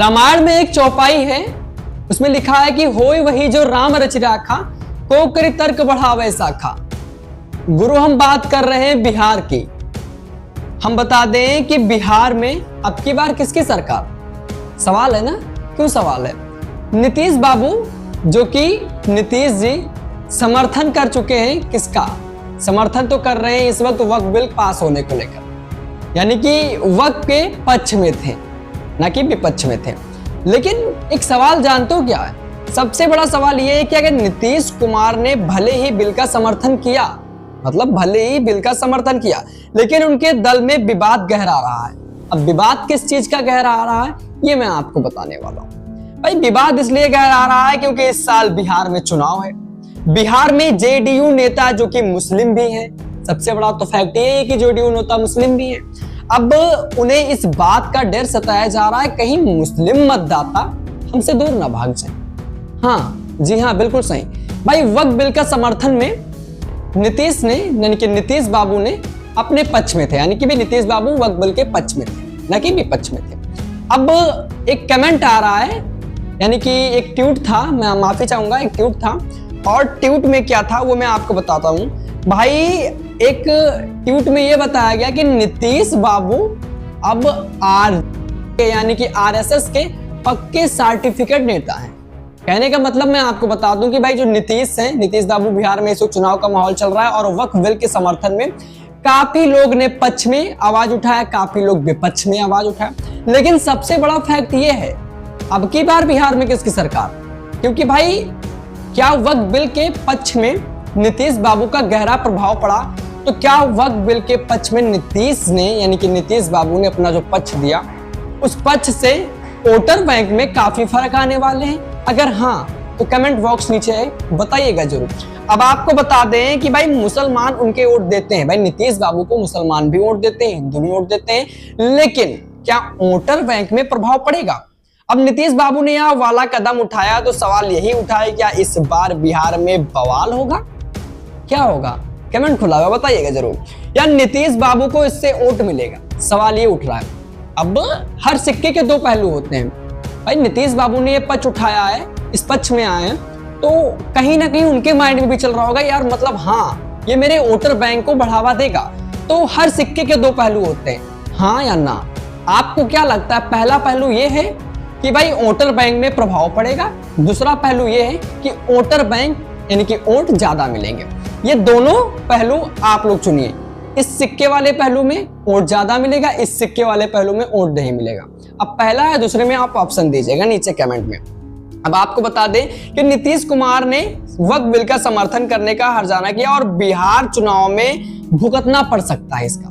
रामायण में एक चौपाई है, उसमें लिखा है कि होय वही जो राम रच राखा, को करी तर्क बढ़ावे शाखा। गुरु हम बात कर रहे हैं बिहार की। हम बता दें कि बिहार में अब की बार किसकी सरकार? सवाल है ना, क्यों सवाल है? नीतीश बाबू, जो कि नीतीश जी समर्थन कर चुके हैं। किसका समर्थन? तो कर रहे हैं इस वक्त वक्फ बिल पास होने को लेकर, यानी कि वक्फ के पक्ष में थे, ना कि विपक्ष में थे। लेकिन एक सवाल जानते हो क्या है? सबसे बड़ा सवाल यह है कि अगर नीतीश कुमार ने भले ही बिल का समर्थन किया, मतलब भले ही बिल का समर्थन किया, लेकिन उनके दल में विवाद गहरा रहा है। अब विवाद किस चीज का गहरा रहा है, ये मैं आपको बताने वाला हूं। भाई विवाद इसलिए गहरा रहा है क्योंकि इस साल बिहार में चुनाव है। बिहार में जेडीयू नेता जो कि मुस्लिम भी हैं, सबसे बड़ा तो फैक्ट ये है कि जेडीयू नेता मुस्लिम भी हैं। अब उन्हें इस बात का डर सताया जा रहा है कहीं मुस्लिम मतदाता हमसे दूर ना भाग जाए। हाँ जी हाँ, बिल्कुल सही। भाई वक्फ बिल का समर्थन में नीतीश ने, यानी कि नीतीश बाबू ने अपने पक्ष में थे, यानी कि भी नीतीश बाबू वक्फ बिल के पक्ष में थे, ना कि विपक्ष में थे। अब एक कमेंट आ रहा है, यानी कि एक ट्वीट था, मैं माफी चाहूंगा, एक ट्वीट था, और ट्वीट में क्या था वो मैं आपको बताता हूं। भाई एक ट्वीट में ये बताया गया कि नीतीश बाबू अब यानी कि आरएसएस के पक्के सर्टिफिकेट नेता हैं। कहने का मतलब मैं आपको बता दूं कि भाई जो नीतीश हैं, नीतीश बाबू, बिहार में इस वक्त चुनाव का माहौल चल रहा है और वक्फ बिल के समर्थन में काफी लोग ने पक्ष में आवाज उठाया, काफी लोग विपक्ष में आवाज उठाया। लेकिन सबसे बड़ा फैक्ट ये है, अब की बार बिहार में किसकी सरकार? क्योंकि भाई क्या वक्फ बिल के पक्ष में नीतीश बाबू का गहरा प्रभाव पड़ा? तो क्या वक्फ बिल के पक्ष में नीतीश ने, यानी कि नीतीश बाबू ने अपना जो पक्ष दिया, उस पक्ष से वोटर बैंक में काफी फर्क आने वाले हैं? अगर हाँ तो कमेंट बॉक्स नीचे बताइएगा जरूर। अब आपको बता दें कि भाई मुसलमान उनके वोट देते हैं, भाई नीतीश बाबू को मुसलमान भी वोट देते हैं, हिंदू भी वोट देते हैं, लेकिन क्या वोटर बैंक में प्रभाव पड़ेगा? अब नीतीश बाबू ने यह वाला कदम उठाया तो सवाल यही उठा है, क्या इस बार बिहार में बवाल होगा? क्या होगा? कमेंट खुला हुआ बताइएगा जरूर। या नीतीश बाबू को इससे वोट मिलेगा? सवाल ये उठ रहा है। अब हर सिक्के के दो पहलू होते हैं। भाई नीतीश बाबू ने ये पक्ष उठाया है, इस पक्ष में आए हैं, तो कहीं ना कहीं उनके माइंड में भी चल रहा होगा, यार मतलब हाँ ये मेरे वोटर बैंक को बढ़ावा देगा। तो हर सिक्के के दो पहलू होते हैं, हाँ या ना? आपको क्या लगता है? पहला पहलू ये है कि भाई वोटर बैंक में प्रभाव पड़ेगा, दूसरा पहलू ये है कि वोटर बैंक यानी कि वोट ज्यादा मिलेंगे। ये दोनों पहलू आप लोग चुनिए। इस सिक्के वाले पहलू में वोट ज्यादा मिलेगा, इस सिक्के वाले पहलू में वोट नहीं मिलेगा। अब पहला है, दूसरे में आप ऑप्शन दीजिएगा नीचे कमेंट में। अब आपको बता दें कि नीतीश कुमार ने वक्फ बिल का समर्थन करने का हर्जाना किया और बिहार चुनाव में भुगतना पड़ सकता है इसका।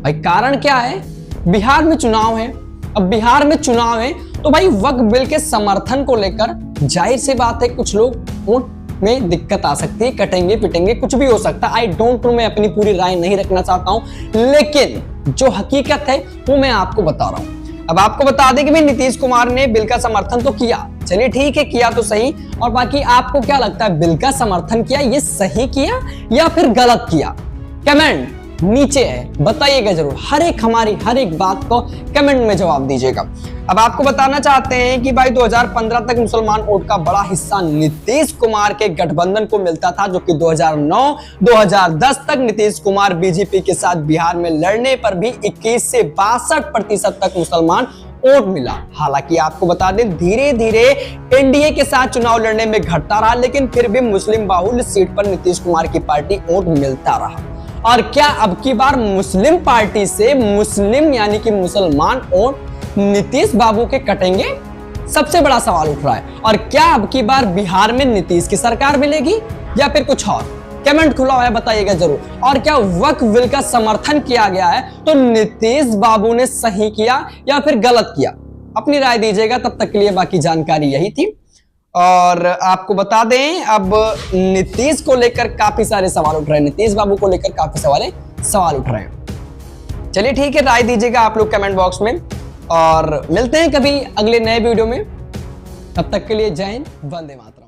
भाई कारण क्या है? बिहार में चुनाव है। अब बिहार में चुनाव है तो भाई वक्फ बिल के समर्थन को लेकर जाहिर सी बात है कुछ लोग वोट में दिक्कत आ सकती है, कटेंगे पिटेंगे, कुछ भी हो सकता है। आई डोंट नो, मैं अपनी पूरी राय नहीं रखना चाहता हूं, लेकिन जो हकीकत है वो मैं आपको बता रहा हूं। अब आपको बता दें कि भाई नीतीश कुमार ने बिल का समर्थन तो किया, चलिए ठीक है, किया तो सही। और बाकी आपको क्या लगता है, बिल का समर्थन किया ये सही किया या फिर गलत किया? कमेंट नीचे है, बताइएगा जरूर। हमारी हर एक बात को कमेंट में जवाब दीजिएगा। अब आपको बताना चाहते हैं कि भाई 2015 तक मुसलमान वोट का बड़ा हिस्सा नीतीश कुमार के गठबंधन को मिलता था, जो कि 2009-2010 तक नीतीश कुमार बीजेपी के साथ बिहार में लड़ने पर भी 21 से 62% तक मुसलमान वोट मिला। हालांकि आपको बता दें धीरे धीरे एनडीए के साथ चुनाव लड़ने में घटता रहा, लेकिन फिर भी मुस्लिम बाहुल्य सीट पर नीतीश कुमार की पार्टी वोट मिलता रहा। और क्या अब की बार मुस्लिम पार्टी से मुस्लिम यानी कि मुसलमान वोट नीतीश बाबू के कटेंगे? सबसे बड़ा सवाल उठ रहा है। और क्या अब की बार बिहार में नीतीश की सरकार मिलेगी या फिर कुछ और? कमेंट खुला हुआ है, बताइएगा जरूर। और क्या वक्फ बिल का समर्थन किया गया है तो नीतीश बाबू ने सही किया या फिर गलत किया? अपनी राय दीजिएगा। तब तक के लिए बाकी जानकारी यही थी। और आपको बता दें अब नीतीश को लेकर काफी सारे सवाल उठ रहे हैं, नीतीश बाबू को लेकर काफी सवाल उठ रहे हैं। चलिए ठीक है, राय दीजिएगा आप लोग कमेंट बॉक्स में, और मिलते हैं कभी अगले नए वीडियो में। तब तक के लिए जय हिंद, वंदे मातरम।